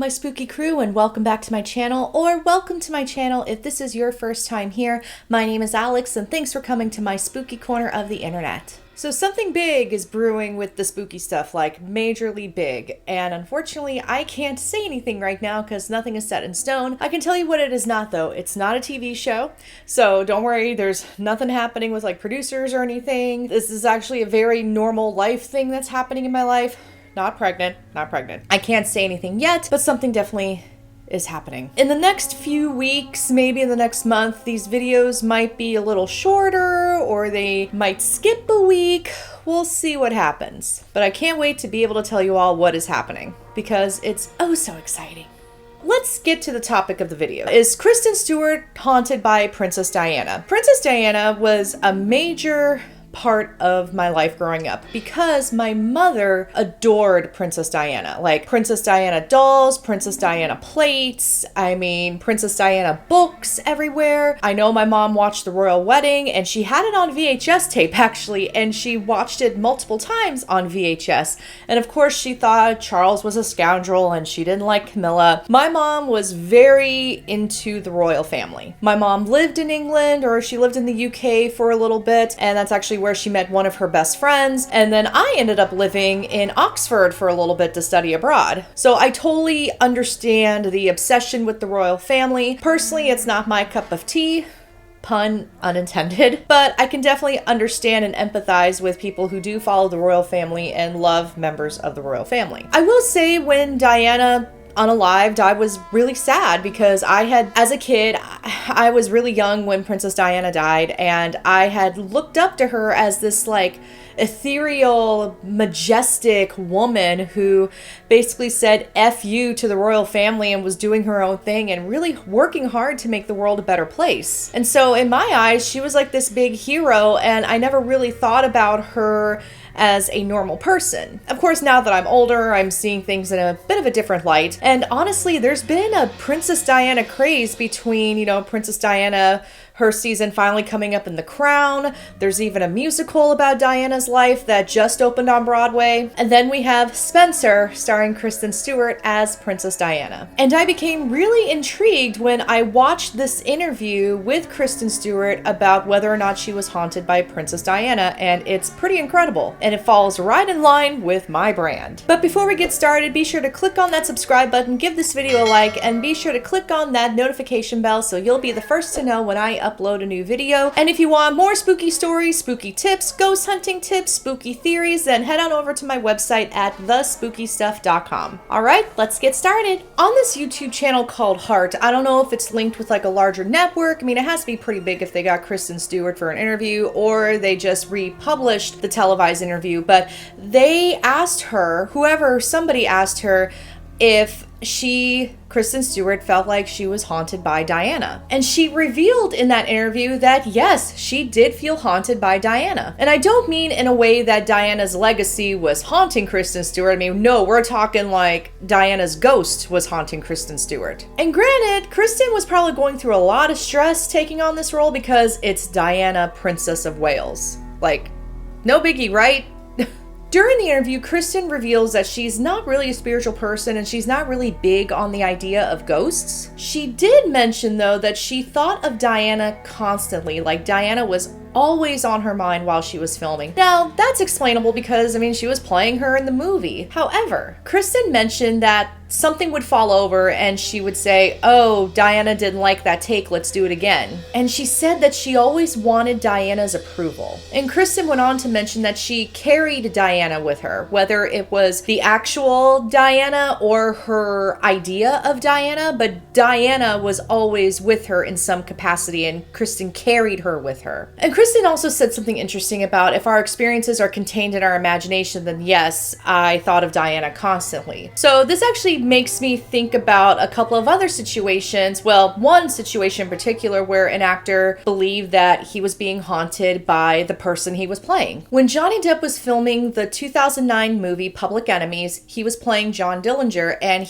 my spooky crew, and welcome back to my channel, or welcome to my channel if this is your first time here. My name is Alex, and thanks for coming to my spooky corner of the internet. So something big is brewing with the spooky stuff, like majorly big, and unfortunately I can't say anything right now because nothing is set in stone. I can tell you what it is not though. It's not a TV show, so don't worry, there's nothing happening with like producers or anything. This is actually a very normal life thing that's happening in my life. Not pregnant. I can't say anything yet, but something definitely is happening. In the next few weeks, maybe in the next month, these videos might be a little shorter or they might skip a week. We'll see what happens. But I can't wait to be able to tell you all what is happening because it's oh so exciting. Let's get to the topic of the video. Is Kristen Stewart haunted by Princess Diana? Princess Diana was a major part of my life growing up because my mother adored Princess Diana. Like Princess Diana dolls, Princess Diana plates, Princess Diana books everywhere. I know my mom watched the royal wedding and she had it on VHS tape actually, and she watched it multiple times on VHS. And of course she thought Charles was a scoundrel and she didn't like Camilla. My mom was very into the royal family. My mom lived in England, or she lived in the UK for a little bit, and that's actually where she met one of her best friends. And then I ended up living in Oxford for a little bit to study abroad. So I totally understand the obsession with the royal family. Personally, it's not my cup of tea. Pun unintended, but I can definitely understand and empathize with people who do follow the royal family and love members of the royal family. I will say when Diana unalived, I was really sad because as a kid, I was really young when Princess Diana died, and I had looked up to her as this like ethereal, majestic woman who basically said F you to the royal family and was doing her own thing and really working hard to make the world a better place. And so in my eyes, she was like this big hero, and I never really thought about her as a normal person. Of course, now that I'm older, I'm seeing things in a bit of a different light. And honestly, there's been a Princess Diana craze between, Princess Diana, her season finally coming up in The Crown. There's even a musical about Diana's life that just opened on Broadway. And then we have Spencer starring Kristen Stewart as Princess Diana. And I became really intrigued when I watched this interview with Kristen Stewart about whether or not she was haunted by Princess Diana, and it's pretty incredible. And it falls right in line with my brand. But before we get started, be sure to click on that subscribe button, give this video a like, and be sure to click on that notification bell so you'll be the first to know when I upload a new video. And if you want more spooky stories, spooky tips, ghost hunting tips, spooky theories, then head on over to my website at thespookystuff.com. Alright, let's get started. On this YouTube channel called Heart, I don't know if it's linked with like a larger network. It has to be pretty big if they got Kristen Stewart for an interview, or they just republished the televised interview, but they asked her, somebody asked her if Kristen Stewart felt like she was haunted by Diana. And she revealed in that interview that yes, she did feel haunted by Diana. And I don't mean in a way that Diana's legacy was haunting Kristen Stewart. No, we're talking like Diana's ghost was haunting Kristen Stewart. And granted, Kristen was probably going through a lot of stress taking on this role because it's Diana, Princess of Wales. Like, no biggie, right? During the interview, Kristen reveals that she's not really a spiritual person and she's not really big on the idea of ghosts. She did mention, though, that she thought of Diana constantly, like Diana was always on her mind while she was filming. Now, that's explainable because, she was playing her in the movie. However, Kristen mentioned that something would fall over and she would say, oh, Diana didn't like that take, let's do it again. And she said that she always wanted Diana's approval. And Kristen went on to mention that she carried Diana with her, whether it was the actual Diana or her idea of Diana, but Diana was always with her in some capacity, and Kristen carried her with her. And Kristen also said something interesting about if our experiences are contained in our imagination, then yes, I thought of Diana constantly. So this actually makes me think about a couple of other situations. Well, one situation in particular where an actor believed that he was being haunted by the person he was playing. When Johnny Depp was filming the 2009 movie Public Enemies, he was playing John Dillinger, and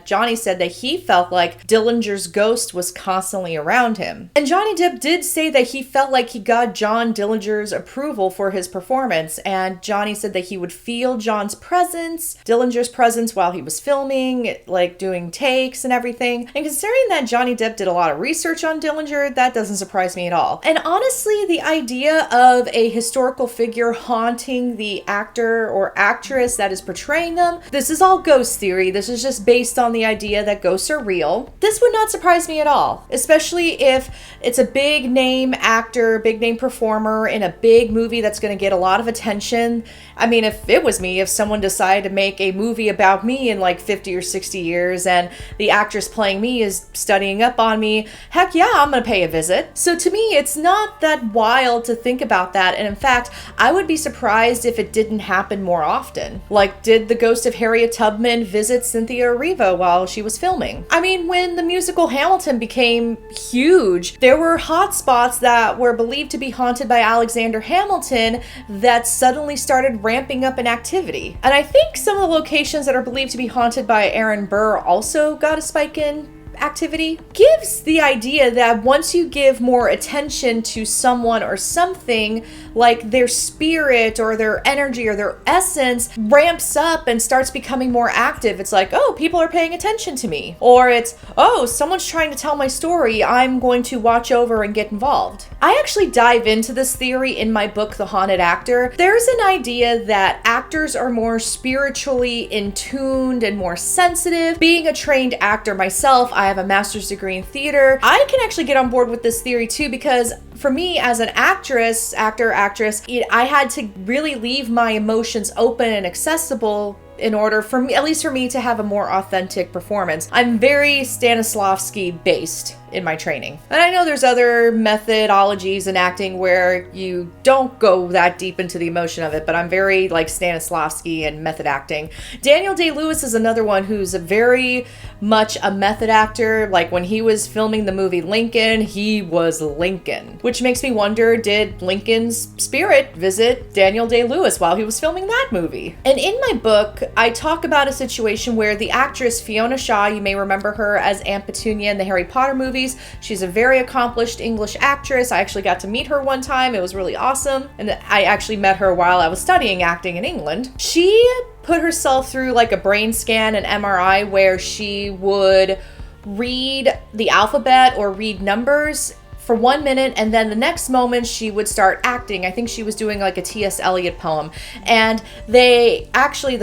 Johnny said that he felt like Dillinger's ghost was constantly around him. And Johnny Depp did say that he felt like like he got John Dillinger's approval for his performance, and Johnny said that he would feel John's presence, Dillinger's presence while he was filming, like doing takes and everything. And considering that Johnny Depp did a lot of research on Dillinger, that doesn't surprise me at all. And honestly, the idea of a historical figure haunting the actor or actress that is portraying them, this is all ghost theory. This is just based on the idea that ghosts are real. This would not surprise me at all, especially if it's a big name actor, big name performer in a big movie that's going to get a lot of attention. I mean, if it was me, if someone decided to make a movie about me in like 50 or 60 years and the actress playing me is studying up on me, heck yeah, I'm going to pay a visit. So to me, it's not that wild to think about that. And in fact, I would be surprised if it didn't happen more often. Like, did the ghost of Harriet Tubman visit Cynthia Erivo while she was filming? I mean, when the musical Hamilton became huge, there were hot spots that were believed to be haunted by Alexander Hamilton that suddenly started ramping up in activity. And I think some of the locations that are believed to be haunted by Aaron Burr also got a spike in activity. Gives the idea that once you give more attention to someone or something, like their spirit or their energy or their essence ramps up and starts becoming more active. It's like, oh, people are paying attention to me. Or it's, oh, someone's trying to tell my story, I'm going to watch over and get involved. I actually dive into this theory in my book, The Haunted Actor. There's an idea that actors are more spiritually in tuned and more sensitive. Being a trained actor myself, I have a master's degree in theater. I can actually get on board with this theory too, because for me as an actress, I had to really leave my emotions open and accessible in order for me, at least for me, to have a more authentic performance. I'm very Stanislavski based in my training. And I know there's other methodologies in acting where you don't go that deep into the emotion of it, but I'm very like Stanislavski and method acting. Daniel Day-Lewis is another one who's a very much a method actor. Like when he was filming the movie Lincoln, he was Lincoln, which makes me wonder, did Lincoln's spirit visit Daniel Day-Lewis while he was filming that movie? And in my book, I talk about a situation where the actress Fiona Shaw, you may remember her as Aunt Petunia in the Harry Potter movies. She's a very accomplished English actress. I actually got to meet her one time. It was really awesome. And I actually met her while I was studying acting in England. She put herself through like a brain scan, an MRI, where she would read the alphabet or read numbers for 1 minute, and then the next moment she would start acting. I think she was doing like a T.S. Eliot poem. And the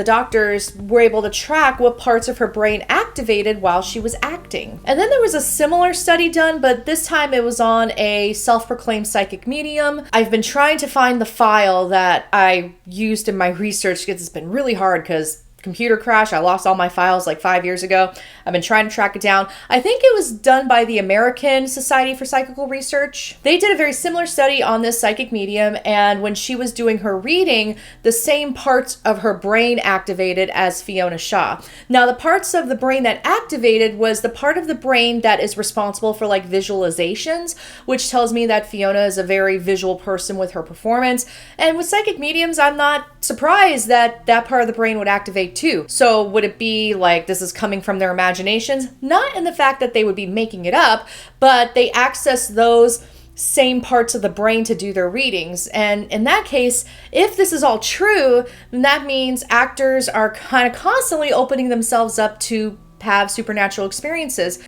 doctors were able to track what parts of her brain activated while she was acting. And then there was a similar study done, but this time it was on a self-proclaimed psychic medium. I've been trying to find the file that I used in my research because it's been really hard because computer crash. I lost all my files like 5 years ago. I've been trying to track it down. I think it was done by the American Society for Psychical Research. They did a very similar study on this psychic medium, and when she was doing her reading, the same parts of her brain activated as Fiona Shaw. Now, the parts of the brain that activated was the part of the brain that is responsible for like visualizations, which tells me that Fiona is a very visual person with her performance. And with psychic mediums, I'm not surprised that that part of the brain would activate too. So would it be like this is coming from their imaginations? Not in the fact that they would be making it up, but they access those same parts of the brain to do their readings. And in that case, if this is all true, then that means actors are kind of constantly opening themselves up to have supernatural experiences.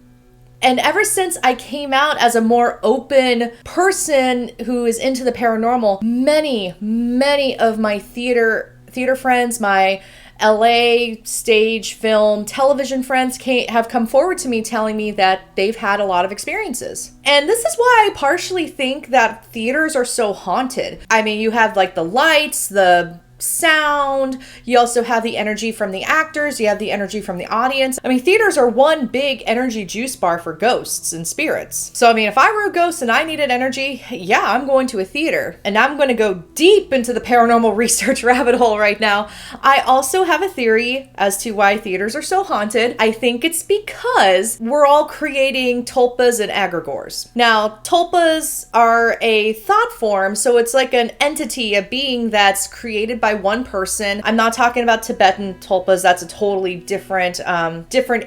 And ever since I came out as a more open person who is into the paranormal, many of my theater friends, my LA stage, film, television friends have come forward to me telling me that they've had a lot of experiences. And this is why I partially think that theaters are so haunted. I mean, you have like the lights, the sound, you also have the energy from the actors, you have the energy from the audience. I mean, theaters are one big energy juice bar for ghosts and spirits. So I mean, if I were a ghost and I needed energy, yeah, I'm going to a theater. And I'm going to go deep into the paranormal research rabbit hole right now. I also have a theory as to why theaters are so haunted. I think it's because we're all creating tulpas and egregores. Now, tulpas are a thought form, so it's like an entity, a being that's created by one person. I'm not talking about Tibetan tulpas. That's a totally different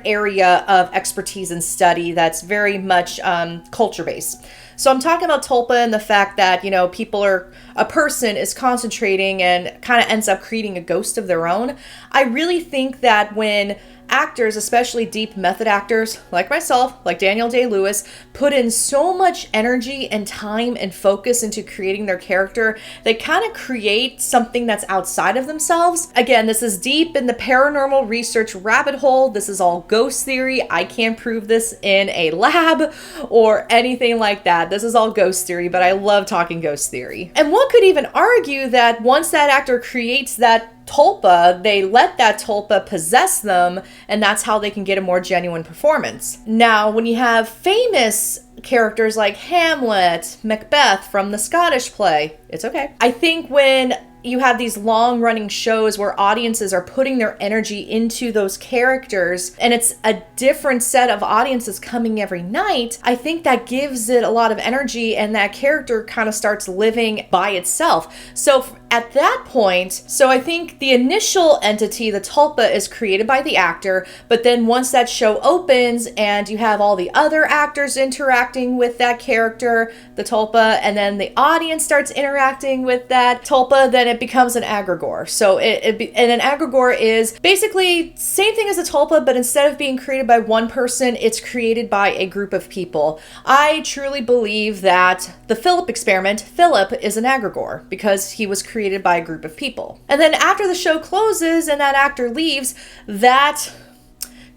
area of expertise and study that's very much culture-based. So I'm talking about tulpa and the fact that, a person is concentrating and kind of ends up creating a ghost of their own. I really think that when actors, especially deep method actors like myself, like Daniel Day-Lewis, put in so much energy and time and focus into creating their character, they kind of create something that's outside of themselves. Again, this is deep in the paranormal research rabbit hole. This is all ghost theory. I can't prove this in a lab or anything like that. This is all ghost theory, but I love talking ghost theory. And one could even argue that once that actor creates that tulpa, they let that tulpa possess them, and that's how they can get a more genuine performance. Now, when you have famous characters like Hamlet, Macbeth from the Scottish play, it's okay. I think when you have these long-running shows where audiences are putting their energy into those characters, and it's a different set of audiences coming every night, I think that gives it a lot of energy, and that character kind of starts living by itself. So at that point, so I think the initial entity, the tulpa, is created by the actor, but then once that show opens and you have all the other actors interacting with that character, the tulpa, and then the audience starts interacting with that tulpa, then it becomes an egregore. So and an egregore is basically same thing as a tulpa, but instead of being created by one person, it's created by a group of people. I truly believe that the Philip experiment, Philip is an egregore because he was created by a group of people. And then after the show closes and that actor leaves, that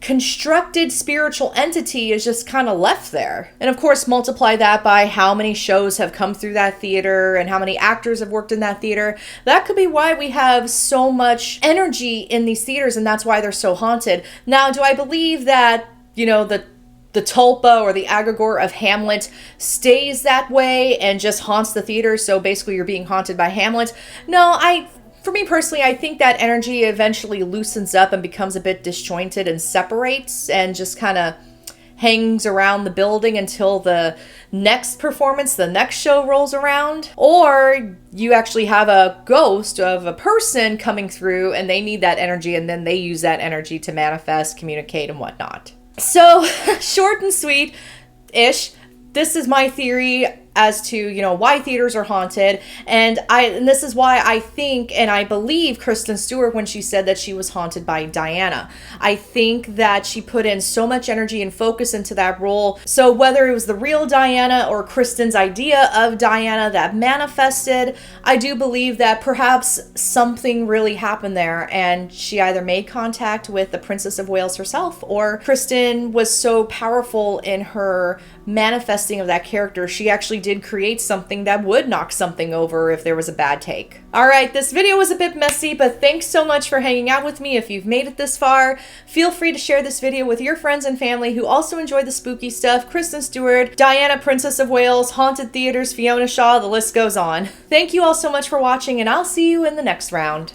constructed spiritual entity is just kind of left there. And of course, multiply that by how many shows have come through that theater and how many actors have worked in that theater. That could be why we have so much energy in these theaters, and that's why they're so haunted. Now, do I believe that, the tulpa or the egregore of Hamlet stays that way and just haunts the theater, so basically you're being haunted by Hamlet? No, for me personally, I think that energy eventually loosens up and becomes a bit disjointed and separates and just kind of hangs around the building until the next performance, the next show rolls around. Or you actually have a ghost of a person coming through and they need that energy, and then they use that energy to manifest, communicate, and whatnot. So, short and sweet-ish, this is my theory as to, why theaters are haunted. And this is why I think and I believe Kristen Stewart when she said that she was haunted by Diana. I think that she put in so much energy and focus into that role. So whether it was the real Diana or Kristen's idea of Diana that manifested, I do believe that perhaps something really happened there, and she either made contact with the Princess of Wales herself, or Kristen was so powerful in her manifesting of that character, she actually did create something that would knock something over if there was a bad take. Alright, this video was a bit messy, but thanks so much for hanging out with me. If you've made it this far, feel free to share this video with your friends and family who also enjoy the spooky stuff. Kristen Stewart, Diana, Princess of Wales, haunted theaters, Fiona Shaw, the list goes on. Thank you all so much for watching, and I'll see you in the next round.